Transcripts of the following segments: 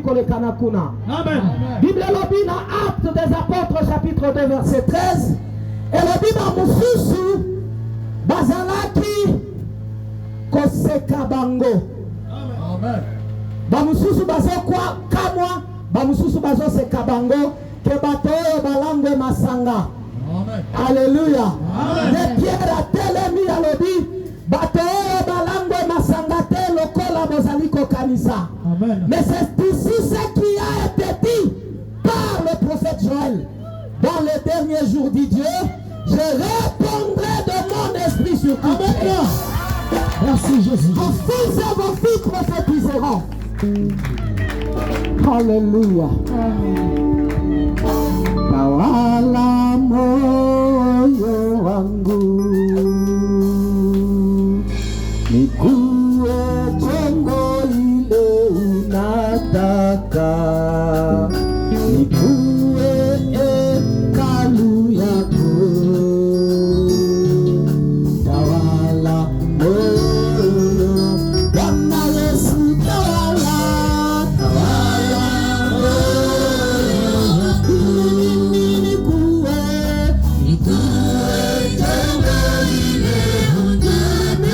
kolekana kuna. Amen. Bible lobi na Actes des Apôtres chapitre 2 verset 13. Et lobi na mususu bazalaki koseka bango. Amen. Bamususu bazo kwa kamwa, bamususu bazo seka bango ke bato balangwe masanga. Amen. Alléluia. Amen. De Pierre a telemi alobi bato balangwe masanga te lokola bozaliko kanisa. Amen. Mais c'est ici ce qui a été dit par le prophète Joël. Dans les derniers jours, dit Dieu, je répondrai de mon esprit sur tout. Amen. Merci Jésus. Vos fils et vos filles prophétiseront. Alléluia. Tawala moyo wangu, nikuwe jengo lile unataka, nikuwe hekalu yako. Tawala moyo, Bwana Yesu tawala, tawala moyo, mimi nikuwe jengo lile unataka,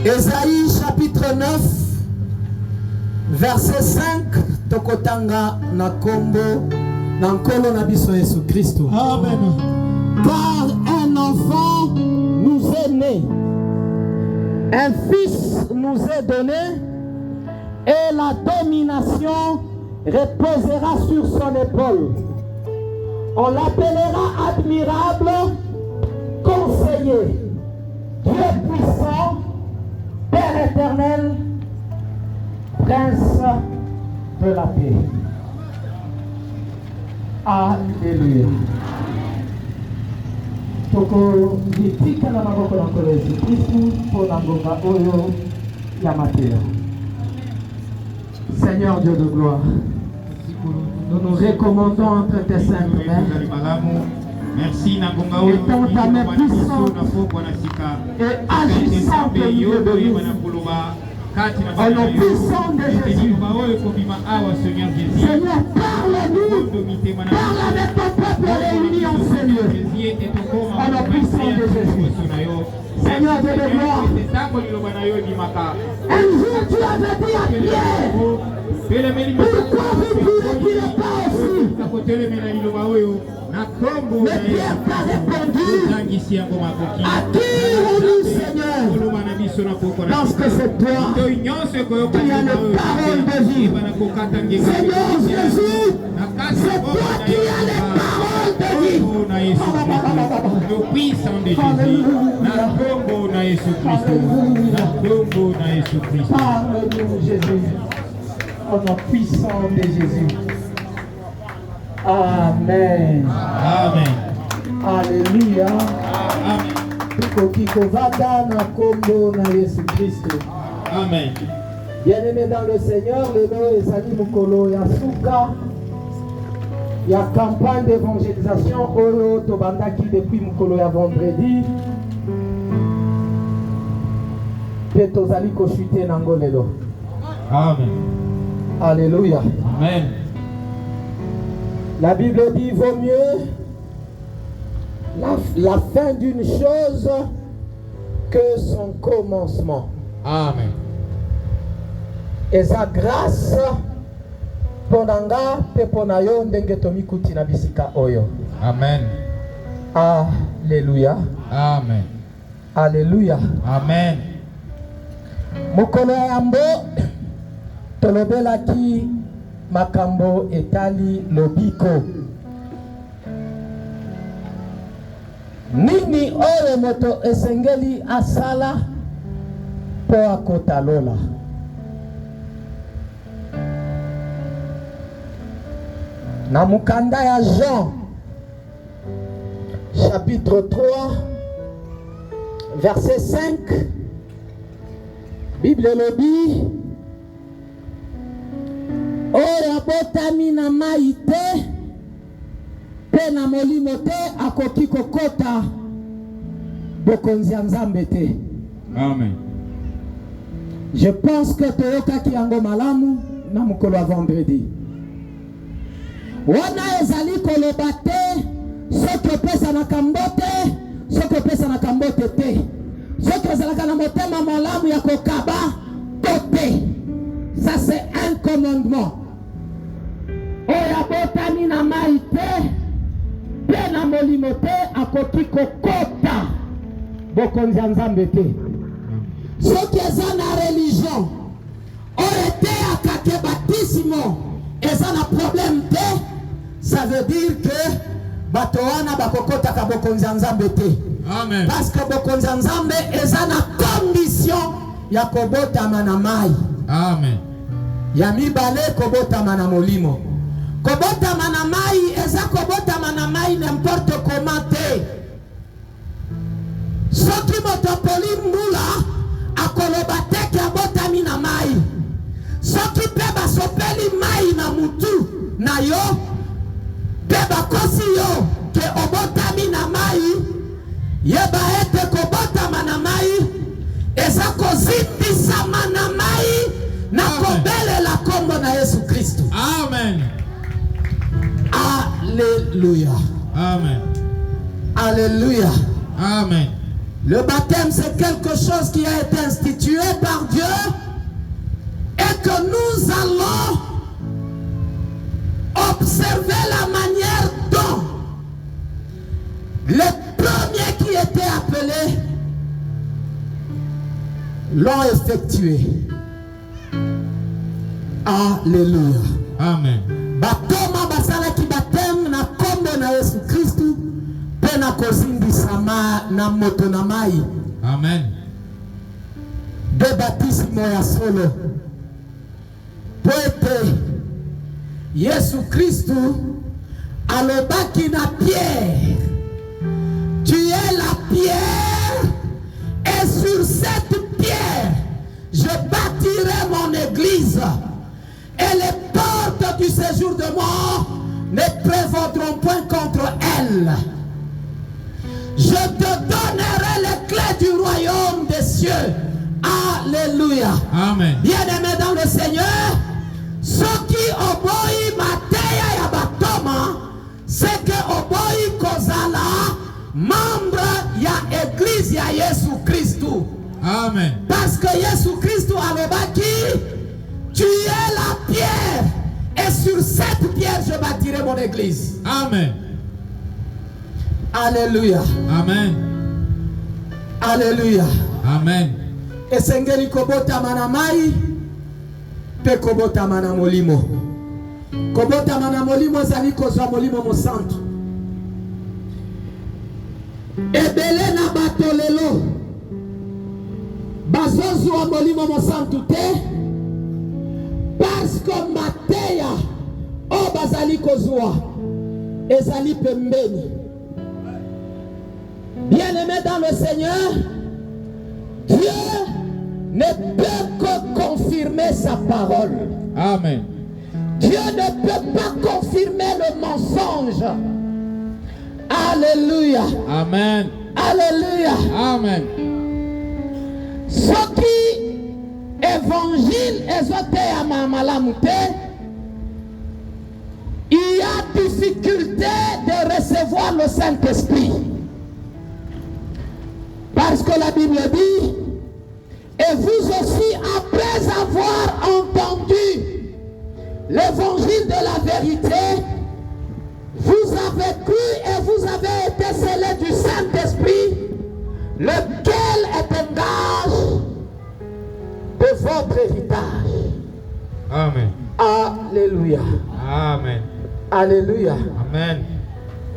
Ésaïe chapitre 9, verset 5, tokotanga na kombo na nkolo na biso Yesu Kristo. Amen. Car un enfant nous est né, un fils nous est donné, et la domination reposera sur son épaule. On l'appellera admirable, conseiller, Dieu puissant, Père éternel, Prince de la paix. Alléluia. Toko vitika na maboko na nkolo Yesu Kristu mpona ngonga oyo ya Mateo. Seigneur Dieu de gloire, nous nous recommandons entre tes saintes mains. Étant ta main puissante et agissante au milieu de nous. Au nom puissant de Jésus. Seigneur, parle-nous. Parle avec ton peuple réuni en ce lieu. Au nom puissant de Jésus. Seigneur Dieu de gloire. Un jour tu avais dit à Pierre, pourquoi vous voulez qu'il n'est pas aussi? Mais Pierre t'a répondu, attirons-nous Seigneur, parce que c'est toi qui as les paroles de vie. Seigneur Jésus, c'est toi qui as les paroles de vie. Le puissant de Jésus, parle-nous Jésus, au nom puissant de Jésus. Amen. Amen. Alléluia. Amen. Amen. Bien-aimés dans le Seigneur, le nom est Sali Mukolo Yasuka. Il y a campagne d'évangélisation Oyo Tobandaki depuis Mukolo ya vendredi. Petozali Koshute Nangolelo. Amen. Alléluia. Amen. La Bible dit vaut mieux la fin d'une chose que son commencement. Amen. Et sa grâce ponanga peponayo ndenge tomikuti na bisika oyo. Amen. Alléluia. Amen. Alléluia. Amen. Mokolo yambo tolobelaki makambo etali lobiko. Nini oyo moto esengeli asala po akotalola. Na mukanda ya Jean chapitre 3 verset 5, Bible lobi oyo abotami na mai te pe na molimo te akoki kokota bokonzi ya Nzambe te. Amen. Je pense que toyokaki yango malamu na mokolo ya vendredi. Wana ezali koloba te soki opesa na kambo te, soki opesa na kambo te, soki ozalaka na motema malamu ya kokaba to te. Ça c'est un commandement. Oyo abotami na mai te pe na molimo te akoki kokota bokonzi ya Nzambe te. Soki eza na religion oyo te akake batisimo eza na problème te, ça veut dire que bato wana bakokotaka bokonzi ya Nzambe te. Amen. Parce que bokonzi ya Nzambe eza na condition ya kobotama na mai. Amen. Ya mibale kobotama na molimo. Kobotama na mai eza kobotama na mai n'importe comment te. Soki moto poli mbula akoloba te ke abotami na mai. Soki pe basopeli mai na mutu na yo pe bakosi yo ke obotami na mai, yeba ete kobotama na mai eza kozimbisama na mai na kobelela kombo na Yesu Kristo. Amen. Alléluia. Amen. Alléluia. Amen. Le baptême, c'est quelque chose qui a été institué par Dieu et que nous allons observer la manière dont les premiers qui étaient appelés l'ont effectué. Alléluia. Amen. Batoma basala ki baptême na kombo na Yesu Kristu pe na kozimbisama na moto na mai. Amen. De baptisme ya solo. Poete Yesu Kristu alobaki na Pierre, tu es la pierre et sur cette pierre je bâtirai mon église jours de mort ne prévaudront point contre elle. Je te donnerai les clés du royaume des cieux. Alléluia. Amen. Bien-aimés dans le Seigneur, ceux qui obéissent mateya ya batoma, c'est que obéissent kozala membre ya église ya Yesu Christou. Amen. Parce que Yesu Christou alobaki, tu es la pierre, et sur cette pierre je bâtirai mon église. Amen. Alléluia. Amen. Alléluia. Amen. Esengeli kobotama na mai pe kobotama na molimo. Kobotama na molimo ezali kozwa molimo mosantu. Ebele na bato lelo bazozwa molimo mosantu te, parce que mateya o bazali kozwa ezali pembeni. Bien-aimé dans le Seigneur, Dieu ne peut que confirmer sa parole. Amen. Dieu ne peut pas confirmer le mensonge. Alléluia. Amen. Alléluia. Amen. Ce qui évangile est malamu te, il y a difficulté de recevoir le Saint-Esprit. Parce que la Bible dit, et vous aussi, après avoir entendu l'évangile de la vérité, vous avez cru et vous avez été scellés du Saint-Esprit, lequel est un gage de votre héritage. Amen. Alléluia. Amen. Alléluia. Amen.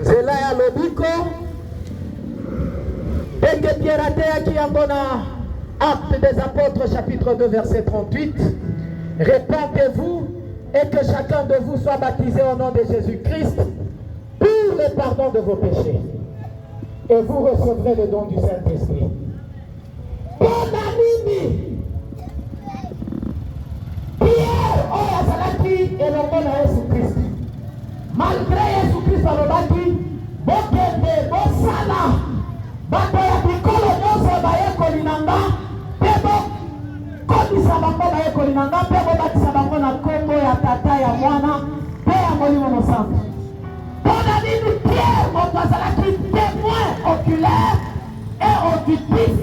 Zela ya lobiko Enge Pierre qui en Actes des Apôtres chapitre 2 verset 38. Répentez-vous et que chacun de vous soit baptisé au nom de Jésus-Christ pour le pardon de vos péchés. Et vous recevrez le don du Saint-Esprit. Pierre Oyazalaki et le nom de Jésus-Christ. Malgré Jésus-Christ alobaki, bokende bosala bato ya bikolo nyonso bayekoli na nga mpe bokodisa bango bayekoli na nga mpe bobatisa bango na kombo ya tata ya mwana mpe ya molimo mosantu. Mpona nini Pierre moto azalaki témoin oculaire et auditif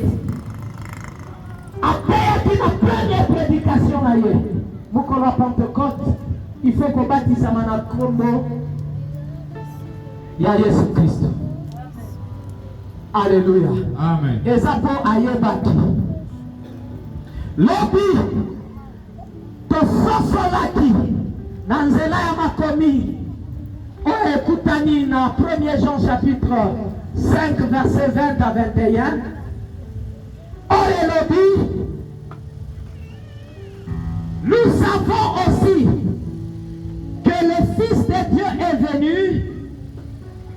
ateyaki na première prédication na ye mokolo ya Pentecôte, il faut kobatisama na kombo ya Yesu Kristo. Alléluia. Amen. Ezapo ayebaki. Lobi tososolaki na nzela ya makomi oyo ekutani na 1er Jean chapitre 5 verset 20 à 21. Oyo lobi nous savons aussi que le Fils de Dieu est venu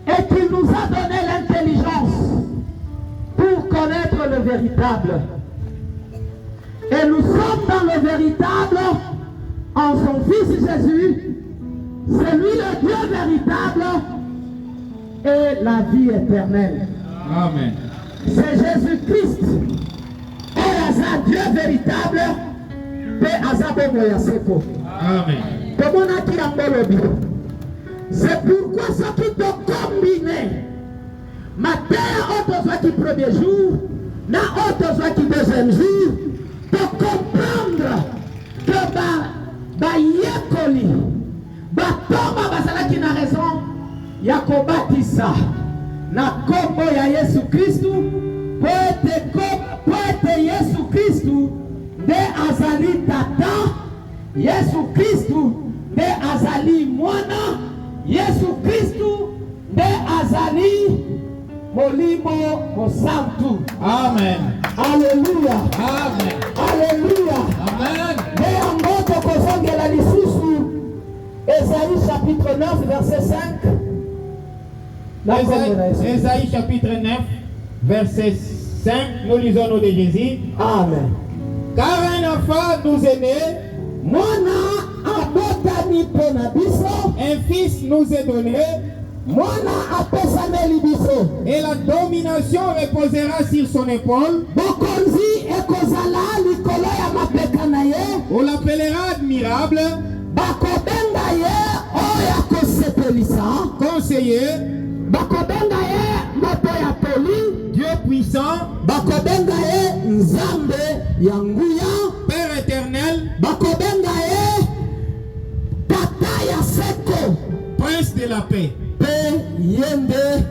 et qu'il nous a donné l'intelligence pour connaître le véritable. Et nous sommes dans le véritable en son Fils Jésus. C'est lui le Dieu véritable et la vie éternelle. Amen. C'est Jésus-Christ. Et Aza Dieu véritable et Aza Bobo Yaseko. Amen. Comment a-t-il embelli? C'est pourquoi ce qui te combine, matin, autre soit qui premier jour, na autre soit qui deuxième jour, de comprendre que yekoli, batoma basala qui n'a raison, yakobatisa, na kombo ya Yesu Christu, poete Yesu Christu, de azali tata, Yesu Christu, de azali mwana, Yesu Kristu de azali molimo mosantu. Amen. Alléluia. Amen. Alléluia. Amen. De angoto kozongela lisusu Esaïe chapitre 9 verset 5. Esaïe chapitre 9 verset 5, nous lisons au nom de Jésus. Amen. Car un enfant nous est né, Mwana abotani pona biso, un fils nous est donné, mwana apesameli biso. et la domination reposera sur son épaule. Bokonzi ekozala likolo ya mapeka na ye. On l'appellera admirable, Bakobenga ye oyo akosepelisa. conseiller, Bakobenga ye moto ya poli. Dieu puissant, Bakobenga ye nzambe ya nguya. Père éternel, Bakobenga ye tata ya seko. prince de la paix. Pe yende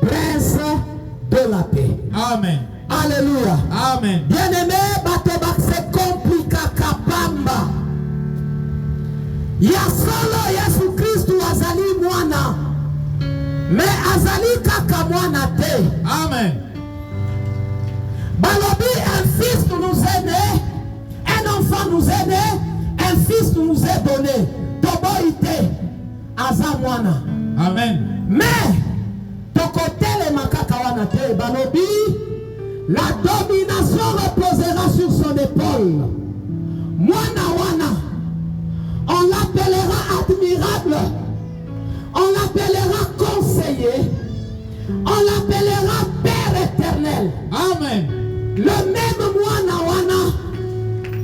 prince de la paix. Amen. Alléluia. Amen. Bien-aimé, bato bakse komplikaka pamba. Ya solo Yesu Kristu azali mwana. Me azali kaka mwana te. Amen. Balobi, un fils nous est né, un enfant nous est né, un fils nous est donné. Toboite aza mwana. Amen. Mais tokotele makaka wana te. Balobi, la domination reposera sur son épaule. Mwana wana, on l'appellera admirable, on l'appellera conseiller, on l'appellera Père éternel. Amen. Le même mwana wana,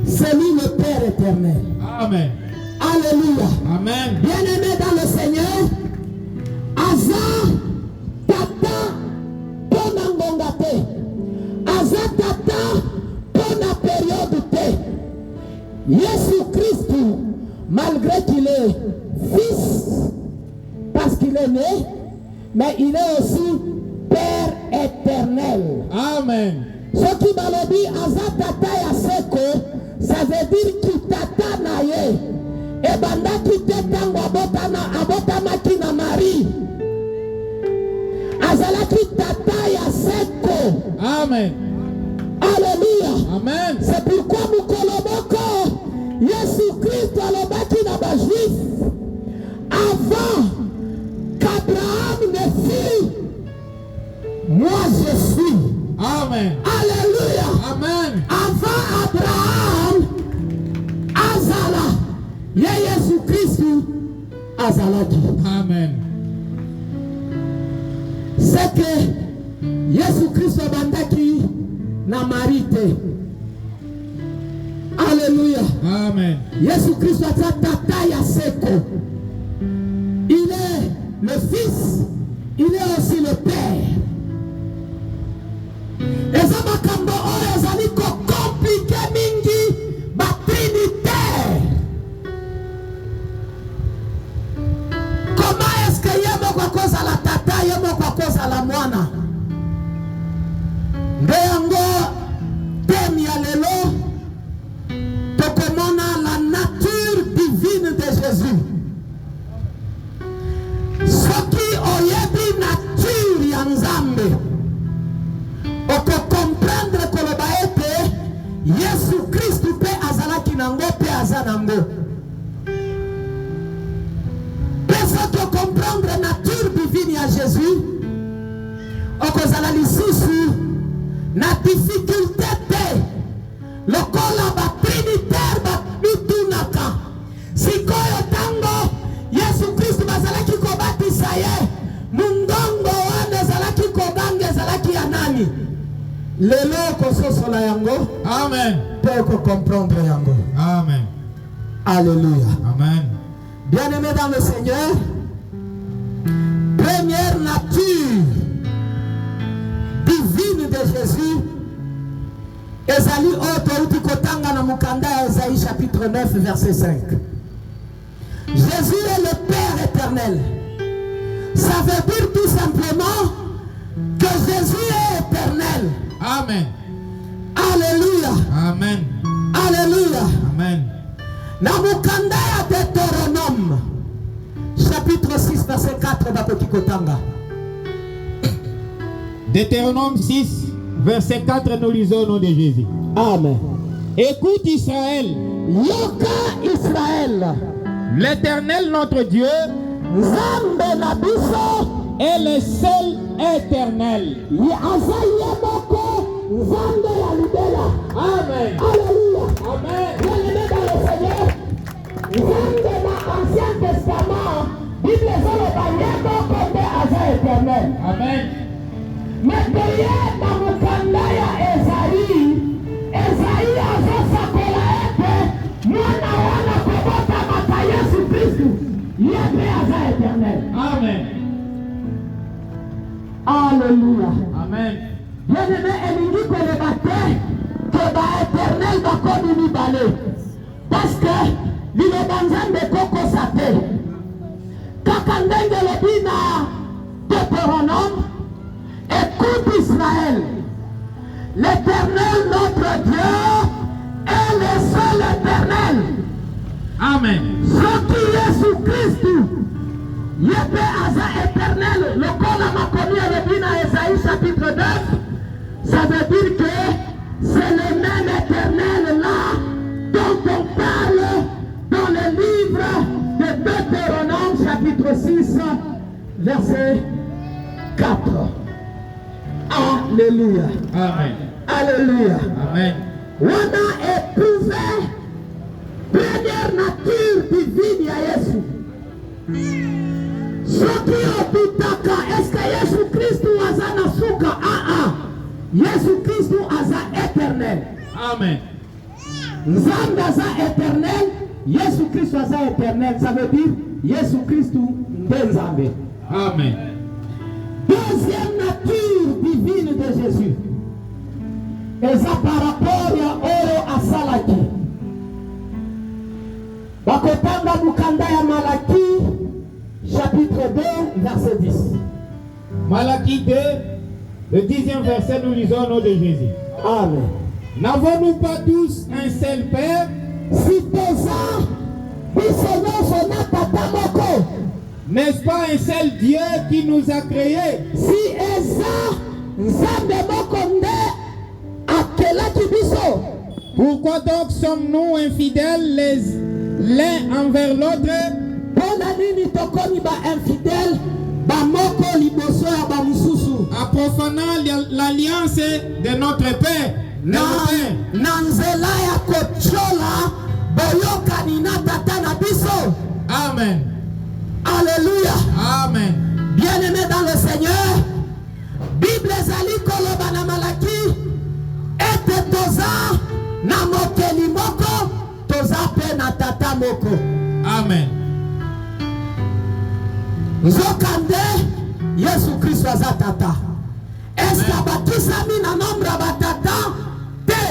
c'est lui le Père éternel. Amen. Alléluia. Amen. Bien-aimé dans le Seigneur, Aza tata pona ngonga te. Aza tata pona période te. Jésus Christ, malgré qu'il est fils, parce qu'il est né, mais il est aussi Père éternel. Amen. Ce qui m'a dit, Aza tata ya seko, ça veut dire qu'il tata na ye. Et banda ki te tango abotama ki na Marie. Azala ki tata ya seko. Amen. Alléluia. Amen. C'est pourquoi Mukoloboko, Jésus Christ alobaki na ba juif. Avant qu'Abraham ne fût, moi je suis. Amen. Alléluia. Amen. Avant Abraham, Azala, Jésus Christ, Azalaki. Amen. C'est que Jésus Christ bandaki na marité. Alléluia. Amen. Jésus Christ a tata ya seko. Il est le Fils, il est aussi le Père. Eza makambo oyo ezali ko compliqué mingi ba trinitaire. Comment est-ce que yemo kwa koza la tata, yemo kwa koza la mwana? Nde yango thème ya lelo tokomona la nature divine de Jésus. Soki oyebi nature ya Nzambe, oko comprendre koloba ete Yesu Kristu pe azalaki nango pe azanango. Pe soki comprendre nature divine ya Jésus, okozala lisusu na difficulté te. Lokola ba trinitaire ba mitunaka. Sikoyo tango Yesu Kristu bazalaki kobatisa ye, mungongo wana zalaki kobange zalaki ya nani? Lelo kososola yango. Amen. Pe ko comprendre yango. Amen. Alléluia. Amen. Bien-aimé dans le Seigneur, première nature divine de Jésus, ezali oto uti kotanga na mukanda ya Esaïe chapitre 9 verset 5. Jésus est le Père éternel. Ça veut dire tout simplement que Jésus est éternel. Amen. Alléluia. Amen. Alléluia. Amen. Na mukanda ya Deutéronome chapitre 6 verset 4 bakoki kotanga. Deutéronome 6, verset 4, nous lisons au nom de Jésus. Amen. Écoute Israël, Yoka Israël, l'Éternel notre Dieu Nzambe na biso est le seul éternel. ya azaye moko Nzambe ya libela. Amen. Alléluia. Amen. Bien-aimé dans le Seigneur, Nzambe na Ancien Testament Alléluia. Amen. Bien-aimé, elingi koloba te ke baéternel bakomi mibale parce que liloba nzambe ekokosa te kaka ndenge elobi na Deutéronome. Écoute Israël, l'Éternel notre Dieu est le seul éternel. Amen. Soki Yesu Christu yepe aza éternel lokola makomi elobi na Esaïe chapitre 9, ça veut dire que c'est le même éternel là dont on parle dans le livre de Deutéronome chapitre 6 verset 4. Alléluia. Amen. Alléluia. Amen. On a éprouvé première nature divine ya Yesu. Soki otutaka, est-ce que Yesu Christu aza na suka? Yesu Christu aza éternel. Amen. Nzambe aza éternel, Yesu Christu aza éternel. Ça veut dire Yesu Christu nde Nzambe. Amen. Deuxième nature divine de Jésus. Eza par rapport ya oyo asalaki. Bakotanga mukanda ya Malaki chapitre 2 verset 10. Malachie 2, le 10e verset, nous lisons au nom de Jésus. Amen. N'avons-nous pas tous un seul Père? Si toza biso nyonso na tata moko. N'est-ce pas un seul Dieu qui nous a créés? Si eza nzambe moko nde akelaki biso. Pourquoi donc sommes-nous infidèles l'un envers l'autre? Mpona nini tokomi ba infidèle bamoko liboso ya bamosusu? En profanant l'alliance de notre Père. Na nzela ya kotiola boyokani na tata na biso. Amen. Alléluia. Amen. Bien-aimé dans le Seigneur, Bible ezali koloba na Malaki ete toza na mokeli moko, toza pe na tata moko. Amen. Nzokande Yesu Kristo aza tata. Est-ce que bakisami na nombre batata te?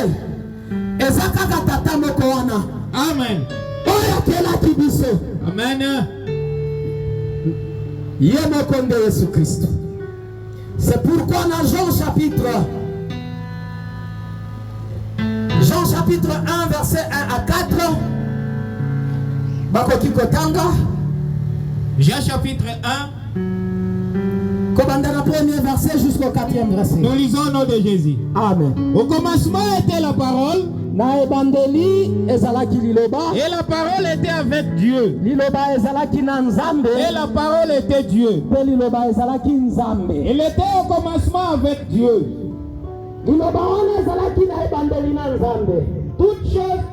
Eza kaka tata moko wana. Amen. Oyo akelaki biso. Amen. Ye moko nde Yesu Kristo. C'est pourquoi dans Jean chapitre 1 verset 1 à 4 bakoki kotanga. Jean chapitre 1. Kobanda na premier verset jusqu'au 4e verset. Nous lisons au nom de Jésus. Amen. Au commencement était la parole. Na ebandeli ezalaki liloba. Et la parole était avec Dieu. Liloba ezalaki na Nzambe. Et la parole était Dieu. Pe liloba ezalaki Nzambe. Il était au commencement avec Dieu. Liloba wana ezalaki na ebandeli na Nzambe. Toutes choses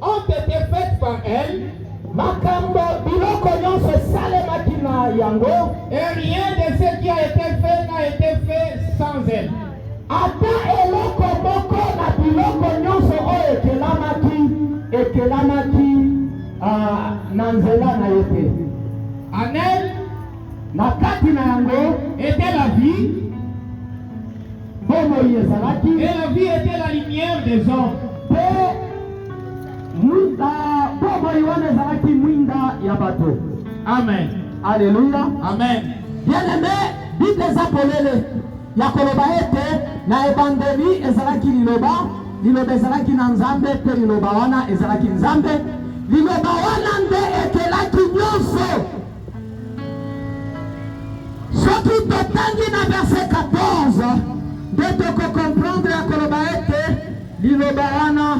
ont été faites par elle. Makambo biloko nyonso esalemaki na yango. Et rien de ce qui a été fait n'a été fait sans elle. Ata eloko moko na biloko nyonso oyo ekelamaki na nzela na ye te. En elle, na kati na yango était la vie. bomoi ezalaki. Et la vie était la lumière des hommes. Pe bomoi wana ezalaki mwinda ya bato. Amen. Alléluia. Amen. Bien-aimé, Bible eza polele ya koloba ete na ebandeli ezalaki liloba ezalaki na Nzambe, pe liloba wana ezalaki Nzambe. Liloba wana nde ekelaki nyonso. Soki totangi na verset 14 nde tokokomprendre ya koloba ete liloba wana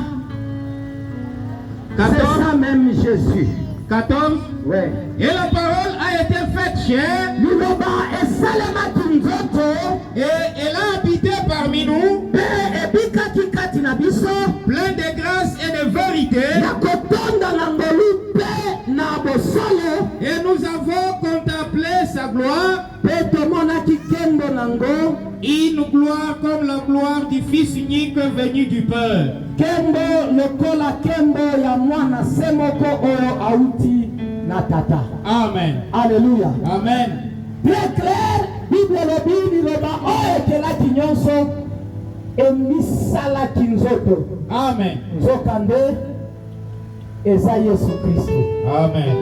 c'est ça même Jésus. 14. Ouais. Et la parole a été faite chair. Liloba esalemaki nzoto. Et elle a habité parmi nous. Pe ebikaki kati na biso. Plein de grâce et de vérité. Ya kotonda na ngolu pe na bosolo. Et nous avons contemplé sa gloire. Pe tomonaki kembo nango. Une gloire comme la gloire du Fils unique venu du Père. Kembo lokola kembo ya mwana semoko oyo auti na tata. Amen. Alléluia. Amen. Très clair, Bible elobi liloba oyo ekelaki nyonso emisalaki nzoto. Amen. Nzoka nde eza Yesu Kristo. Amen.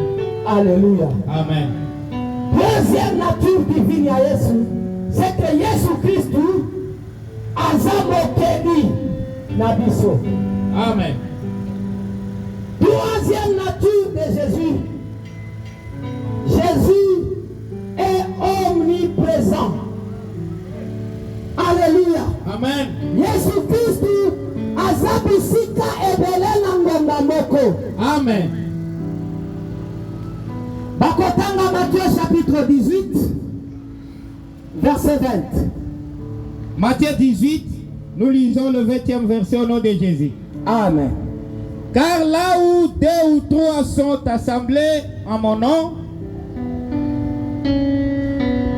Alléluia. Amen. Deuxième nature divine à Yesu, c'est que Yesu Christo aza mokeli na biso. Amen. Troisième nature de Jésus, Jésus est omniprésent. Alléluia. Amen. Yesu Christo aza bisika ebele na ngonga moko. Amen. Bakotanga Matthieu chapitre 18, verset 20. Matthieu 18, nous lisons le 20e verset au nom de Jésus. Amen. Car là où 2 ou 3 sont assemblés en mon nom,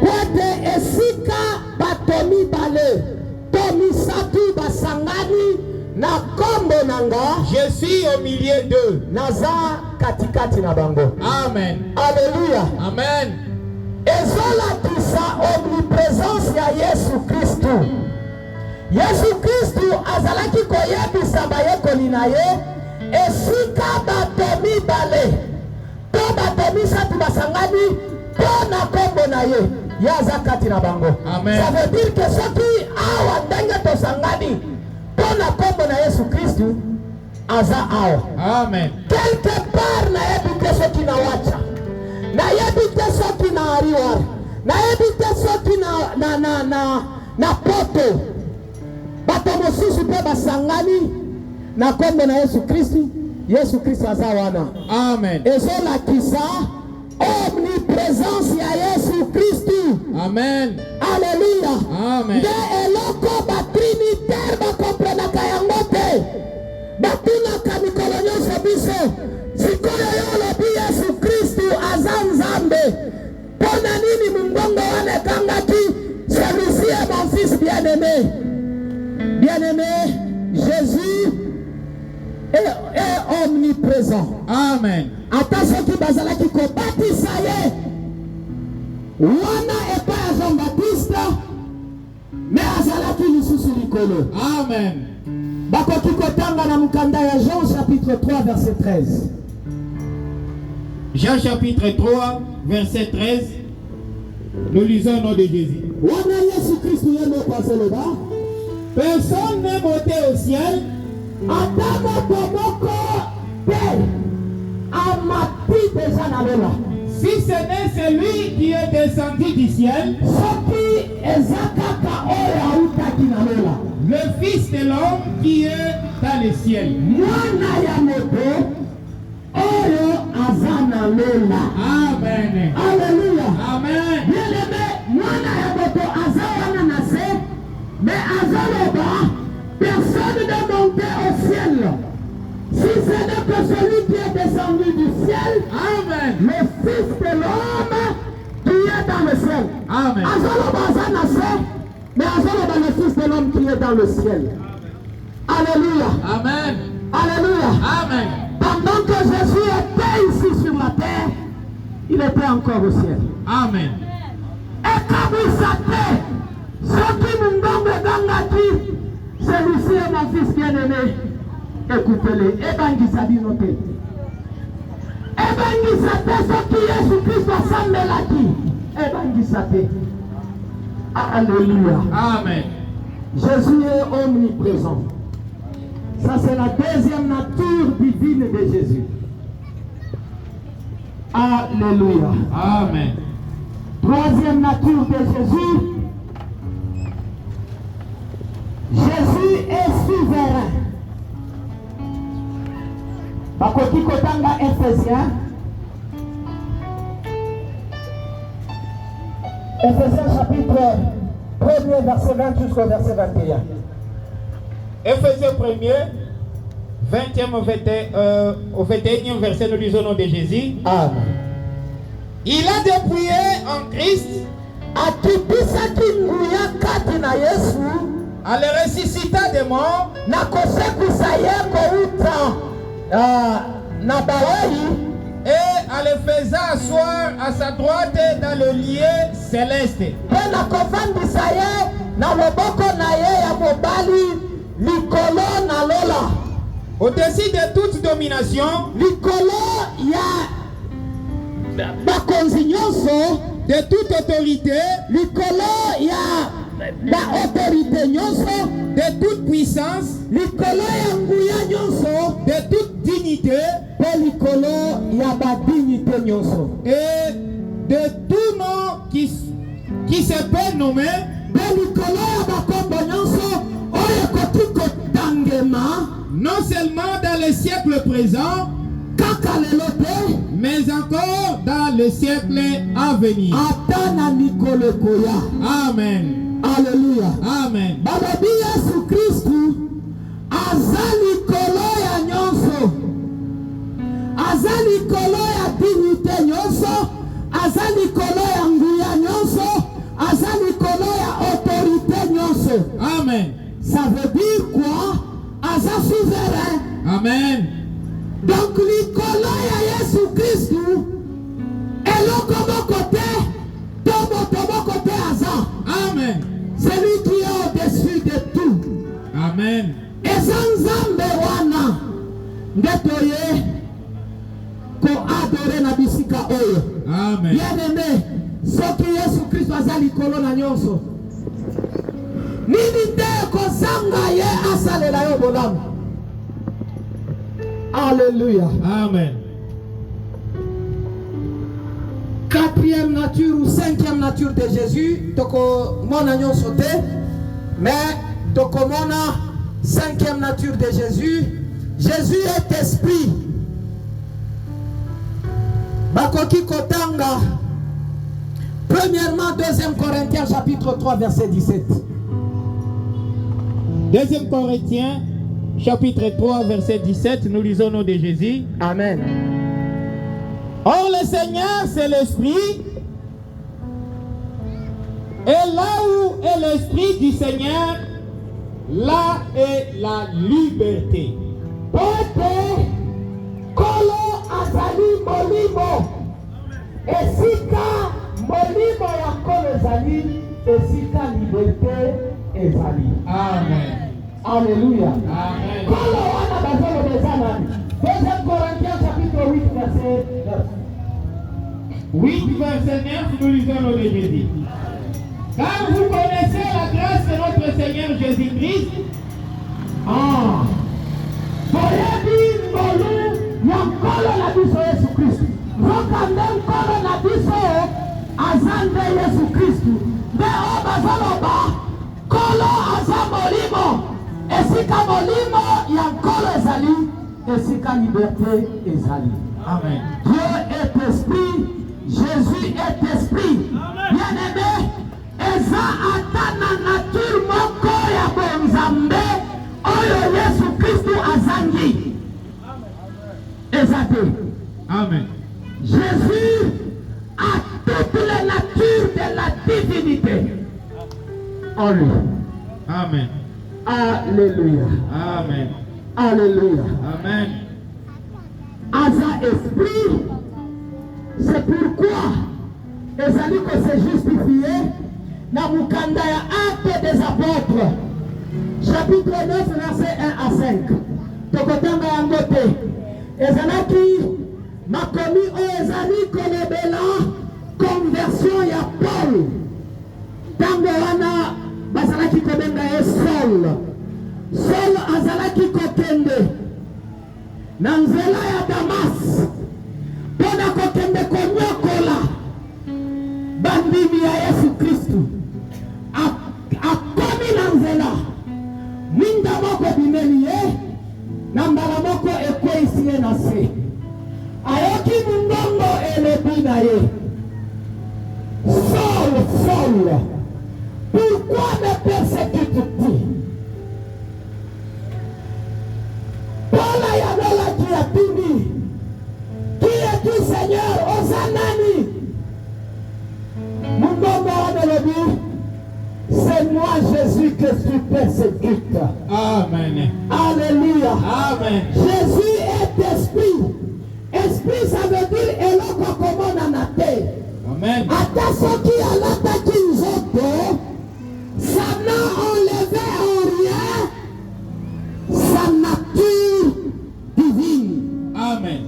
Pote esika batomi bale, tomi satu basangani na kombo nanga, je suis au milieu d'eux. naza katikati na bango. Amen. Alléluia. Amen. Ezolakisa omniprésence ya Yesu Kristo. Yesu Kristo azalaki koyebisa bayekoli na ye esika batomi bale to batomi satu basangani to na kombo na ye yaza kati na bango. Amen. Ça veut dire que soki awa ndenge tosangani to na kombo na Yesu Kristo aza awa. Amen. Quelque part na yebi te soki na wacha, na yebi te soki na ariwar, na yebi te soki na poto, bato mosusu pe basangani na kombo na Yesu Kristo. Yesu Kristo aza wana. Amen. Ezolakisa omniprésence ya Yesu Kristo. Amen. Alléluia. Amen. Nde eloko batrinitaire bakomprenaka yango te. Batunaka mikolo nyonso biso sikoyo yo olobi Yesu Kristo aza Nzambe. Pona nini mungongo wana ekangaki celui-ci est mon fils bien-aimé. Bien-aimé, Jésus est omniprésent. Amen. Ata soki bazalaki kobatisa ye wana epai ya Jean Baptiste, me azalaki lisusu likolo. Amen. Bakoki kotanga na mukanda ya Jean chapitre 3 verset 13. Jean chapitre 3 verset 13. Nous lisons au nom de Jésus. Wana Yesu Kristo ye moko azoloba, Personne n'est monté au ciel, ata moto moko te amati deja na lela, si ce n'est celui qui est descendu du ciel, soki eza kaka oyo autaki na lela, le Fils de l'homme qui est dans le ciel. mwana ya moto oyo aza na lela. Amen. Alléluia. Amen. Bien-aimé, mwana ya moto aza wana na se, mais azaloba personne n'est monté au ciel, si ce n'est que celui qui est descendu du ciel, Amen. le Fils de l'homme qui est dans le ciel. Amen. Azaloba aza na se, mais azaloba le Fils de l'homme qui est dans le ciel. Alléluia. Amen. Alléluia. Amen. Pendant que Jésus était ici sur la terre, il était encore au ciel. Amen. Ekabisa te, soki mungongo egangaki, celui-ci est mon fils bien-aimé, écoutez-le. Ebangisa bino te. Ebangisa te soki Yesu Kristo asambelaki. Ebangisa te. Alléluia. Amen. Jésus est omniprésent. Ça, c'est la deuxième nature divine de Jésus. Alléluia. Amen. Troisième nature de Jésus. Jésus est souverain. Bakoki kotanga Ephésiens. Ephésiens chapitre 1er verset 20 jusqu'au verset 21. Éphésiens 1er, 20e au 21e verset, nous lisons au nom de Jésus. Amen. Il a dépouillé en Christ Akibisaki nguya kati na Yesu en le ressuscitant des morts na kosekusa ye kouta na bawai et en le faisant asseoir à sa droite dans le lieu céleste. Mpe nakovandisa ye na loboko na ye ya mobali likolo na lola. Au-dessus de toute domination, Likolo ya bakonzi nyonso, de toute autorité, likolo ya autorité nyonso, de toute puissance, likolo ya nguya nyonso, de toute dignité mpe likolo ya badignité nyonso, et de tout nom qui se peut nommer, mpe likolo ya bakombo nyonso oyo ekoki kotangema non seulement dans le siècle présent, kaka lelo te, mais encore dans le siècle à venir. ata na mikolo ekoya. Amen. Alléluia. Amen. Balobi Yesu Kristu aza likolo ya nyonso, aza likolo ya dignité nyonso, aza likolo ya nguya nyonso, aza likolo ya autorité nyonso. Amen. Ça veut dire quoi? Aza souverain. Amen. Donc likolo ya Yesu Kristu eloko moko te, to moto moko te aza. Amen. C'est lui qui est au-dessus de tout. Amen. Eza nzambe wana nde toye ko adore na bisika oyo. Amen. Bien-aimé, soki Yesu Kristo aza likolo na nyonso, nini nde kozanga ye asalela yo bolamu? Alléluia. Amen. Quatrième nature ou cinquième nature de Jésus, toko mona nyonso te, mais toko mona cinquième nature de Jésus. Jésus est esprit. Bakoki kotanga. Premièrement, 2 Corinthiens chapitre 3 verset 17. 2 Corinthiens chapitre 3 verset 17, nous lisons au nom de Jésus. Amen. Or le Seigneur c'est l'Esprit, et là où est l'Esprit du Seigneur, là est la liberté. Pote kolo azali molimo, esika molimo ya kolo ezali, esika liberté ezali. Amen. Alléluia. Amen. Kolo wana bazolo beza nani? 2 Corinthiens chapitre 8 verset 9. 8 verset 9, nous lisons au nom de Jésus. Car vous connaissez la grâce de notre Seigneur Jésus-Christ. Boyebi mbolu ya nkolo na biso Yesu Kristu. Zoka nde nkolo na biso aza nde Yesu Kristu. Nde o bazoloba kolo aza molimo. Esika molimo ya nkolo ezali, esika liberté ezali. Amen. Dieu est esprit, Jésus est esprit. Bien-aimé, eza ata na nature moko ya bonzambe oyo Yesu Kristu azangi. Eza te. Amen. Jésus a toutes les natures de la divinité en lui. Amen. Alléluia. Amen. Alléluia. Amen. Aza esprit, c'est pourquoi ezali ko se justifier na mukanda ya Actes des Apôtres chapitre 9 verset 1 à 5. Tokotanga yango te. Ezalaki makomi oyo ezali kolobela conversion ya Paul. Tango wana bazalaki kobenga ye Saul. Saul azalaki kokende na nzela ya Damas mpona kokende konyokola bandimi ya Yesu Kristu. Akomi na nzela, mwinda moko bimeli ye, na mbala moko ekweyisi ye na se. Ayoki mungongo elobi na ye, Saul, Saul, pourquoi me persécutes-tu? Paul ayalolaki atuni, qui es-tu Seigneur? Oza nani? Mungongo wana elobi, c'est moi Jésus que tu persécutes. Amen. Alléluia. Amen. Jésus est esprit. Esprit, ça veut dire eloko komona na te. Amen. Ata soki alataki nzoto, ça n'a enlevé en rien sa nature divine. Amen.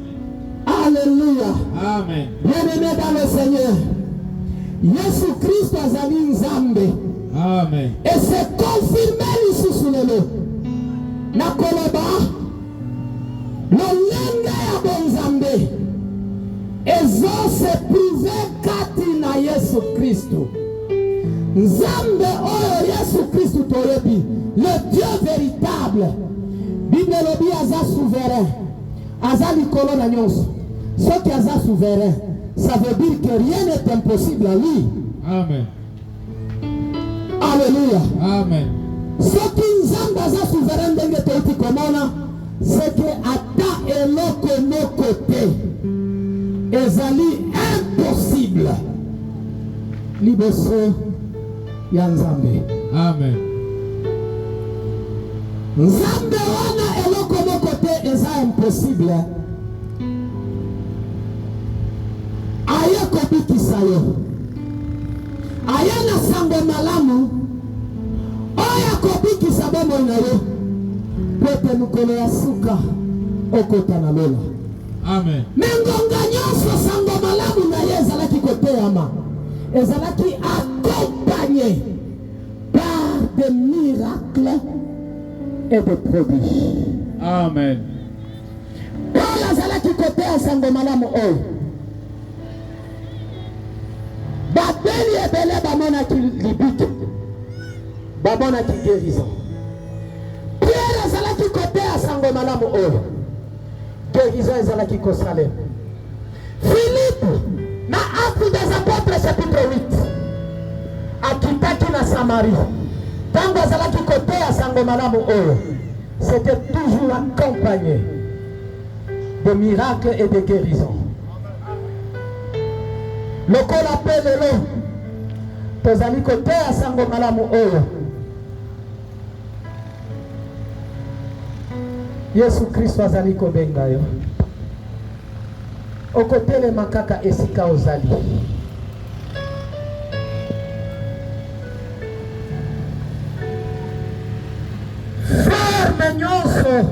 Alléluia. Amen. Bien-aimé dans le Seigneur, Yesu Christ azali Nzambe. Amen. Et c'est confirmé lisusu lelo. Nakoloba lolenge ya bonzambe ezose prive kati na Yesu Kristo. Nzambe oyo Yesu Kristo toyebi, le Dieu véritable. Bible lobi aza souverain, aza likolo na nyonso. Soki aza souverain, ça veut dire que rien n'est impossible à lui. Amen. Alléluia. Amen. Soki Nzambe aza souverain ndenge toyuti komona, c'est que ata eloko moko te ezali impossible liboso ya Nzambe. Amen. Nzambe wana eloko moko te eza impossible. Aye kobikisa yo, aye na sango malamu oya kobikisa bomoi na yo pote mokolo ya suka okota na lola. Amen. Mengonga nyonso sango malamu na ye ezalaki koteyama, ezalaki accompagné par des miracles et des prodiges. Amen. Paul azalaki koteya sango malamu oyo, babeli ebele bamonaki libiki, bamonaki guérison. Pierre azalaki koteya sango malamu oyo, guérison ezalaki kosalema. Philippe na Actes des Apôtres chapitre 8 akitaki na Samarie, tango azalaki koteya sango malamu oyo, c'était toujours accompagné de miracles et de guérisons. Lokola appelle lelo tozali koteya sango malamu oyo, Yesu Kristo azali kobenga yo, okotelema kaka esika ozali. Ferme nyonso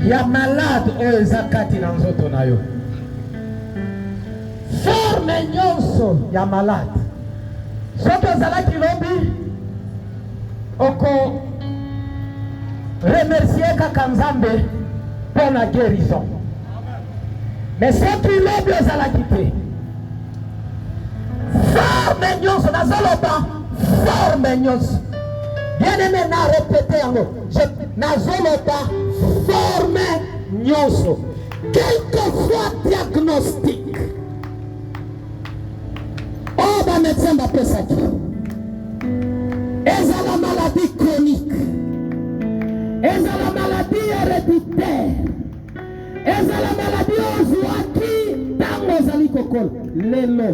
ya malade oyo eza kati na nzoto na yo. Ferme nyonso ya malade. Soki ozalaki lobi oko remercier kaka Nzambe pour la guérison. Mais soki lobi ozalaki te, ferme nyonso nazoloba, ferme nyonso. Bien-aimé, na répété yango, nazoloba ferme nyonso. Quelquefois diagnostic oh ba médecin bapesaki ezala maladie chronique, ezala maladie héréditaire, ezala maladie ozwaki ntango ezali kokola, lelo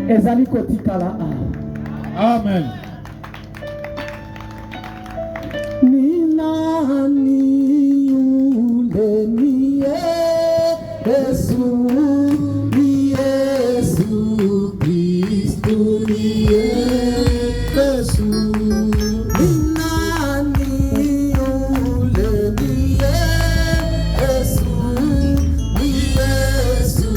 ezali kotikala. Amen. Ni nani yule ni Yesu, ni Yesu Kristo, ni Yesu. Ni nani yule ni Yesu, ni Yesu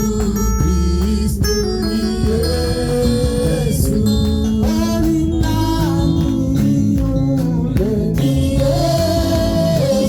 Kristo, ni Yesu. Ni nani yule ni Yesu.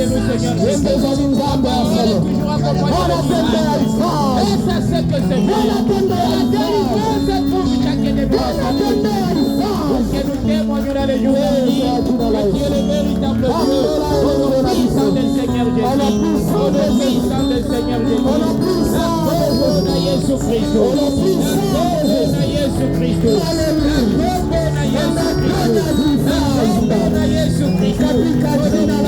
nous, Seigneur Jésus. Ta parole est toujours accompagnée de miracles. Et ça, c'est que c'est bien. La délivrance se trouve chaque démon. Que nous témoignons dans les jours à venir que tu es le véritable Dieu. Au nom puissant du Seigneur Jésus. Au nom puissant du Seigneur Jésus. La parole de Jésus-Christ. La parole de Jésus-Christ. La parole de Jésus-Christ. La parole de Jésus-Christ.